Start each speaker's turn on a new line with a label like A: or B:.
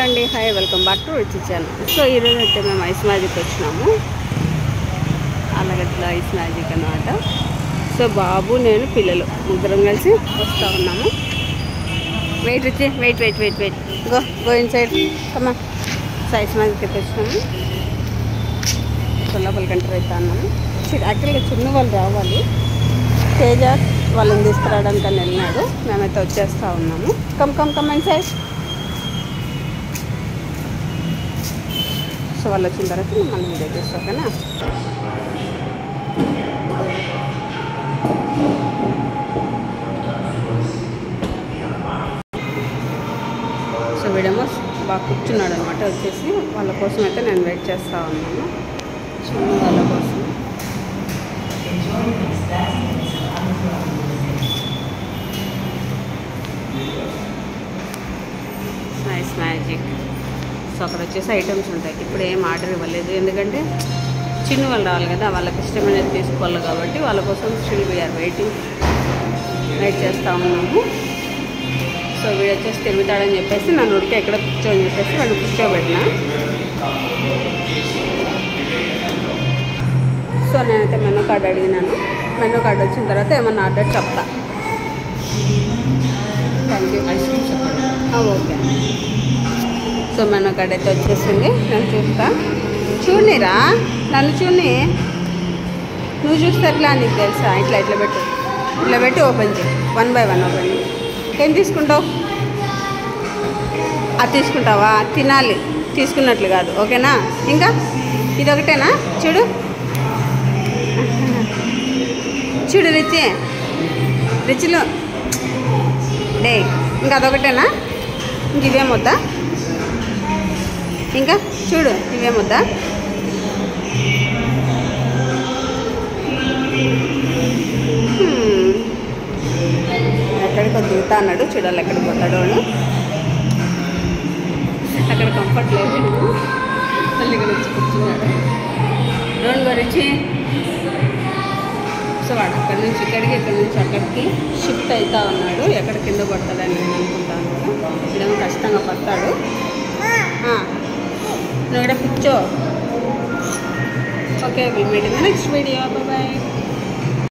A: Hello అండి, hi, welcome back to Rich channel. So ఈరోజు అయితే మేము ఐస్ మ్యాజిక్ వచ్చినాము. అలాగట్లా ఐస్ మ్యాజిక్ అన్నమాట. సో బాబు, నేను, పిల్లలు ముగ్గురం కలిసి వస్తూ ఉన్నాము. Wait Rich, wait go inside కమ్మా. సో ఐస్ మ్యాజిక్ అయితే వచ్చినాము. లోపలికి ఎంటర్ అవుతా ఉన్నాము. యాక్చువల్గా చిన్న వాళ్ళు రావాలి, తేజ వాళ్ళని తీసుకురావడానికి అని వెళ్ళినాడు. మేమైతే వచ్చేస్తూ ఉన్నాము. Come inside. సో వాళ్ళు వచ్చిన తర్వాత మనం వీడియో చేస్తాం. ఓకేనా? సో వీడేమో బాగా కూర్చున్నాడు అనమాట. వచ్చేసి వాళ్ళ కోసం అయితే నేను వెయిట్ చేస్తూ ఉన్నాను, చిన్న వాళ్ళ కోసం. Ice magic. సో అక్కడ వచ్చేసి ఐటమ్స్ ఉంటాయి. ఇప్పుడు ఏం ఆర్డర్ ఇవ్వలేదు, ఎందుకంటే చిన్న వాళ్ళు రావాలి కదా, వాళ్ళకి ఇష్టమైనది తీసుకోవాలి కాబట్టి వాళ్ళ కోసం స్టిల్ వీఆర్ వెయిట్ చేస్తూ ఉన్నాము. సో వీడు వచ్చేసి తిరుగుతాడని చెప్పేసి నన్ను ఉడికి ఎక్కడ కూర్చోని చెప్పేసి వాడిని కూర్చోబెట్టినా. సో నేనైతే మెనూ కార్డ్ అడిగినాను. మెనూ కార్డ్ వచ్చిన తర్వాత ఏమన్నా ఆర్డర్ చెప్తా. Thank you. Okay. So menu card అయితే వచ్చేసింది. నేను చూస్తా. చూడనిరా, నన్ను చూడని. నువ్వు చూస్తే ఎట్లా నీకు తెలుసా? ఇట్లా పెట్టి ఓపెన్ చేయి. 1 by 1 ఓపెన్ చేయి. ఏం తీసుకుంటావు? అది తీసుకుంటావా? తినాలి, తీసుకున్నట్లు కాదు. ఓకేనా? ఇంకా ఇదొకటేనా? చూడు రిచ్లో డే. ఇంకా అదొకటేనా? ఇంక ఇవేమొద్దా? ఇంకా చూడు, ఇవేమొద్దా? ఎక్కడికో దిగుతా అన్నాడు. చూడాలి ఎక్కడికి పోతాడో అని. అక్కడ కంఫర్ట్ లేదు, మళ్ళీ ఇక్కడ వచ్చి కూర్చున్నాడు. Don't worry. సో వాడు అక్కడి నుంచి ఇక్కడికి, ఇక్కడి నుంచి అక్కడికి షిఫ్ట్ అవుతా ఉన్నాడు. ఎక్కడ కింద పడతాడని నేను అనుకుంటాను. ఇదేమో ఖచ్చితంగా పడతాడు. నువ్వు ఇక్కడ కూర్చో. Okay, will meet in the next video. Bye.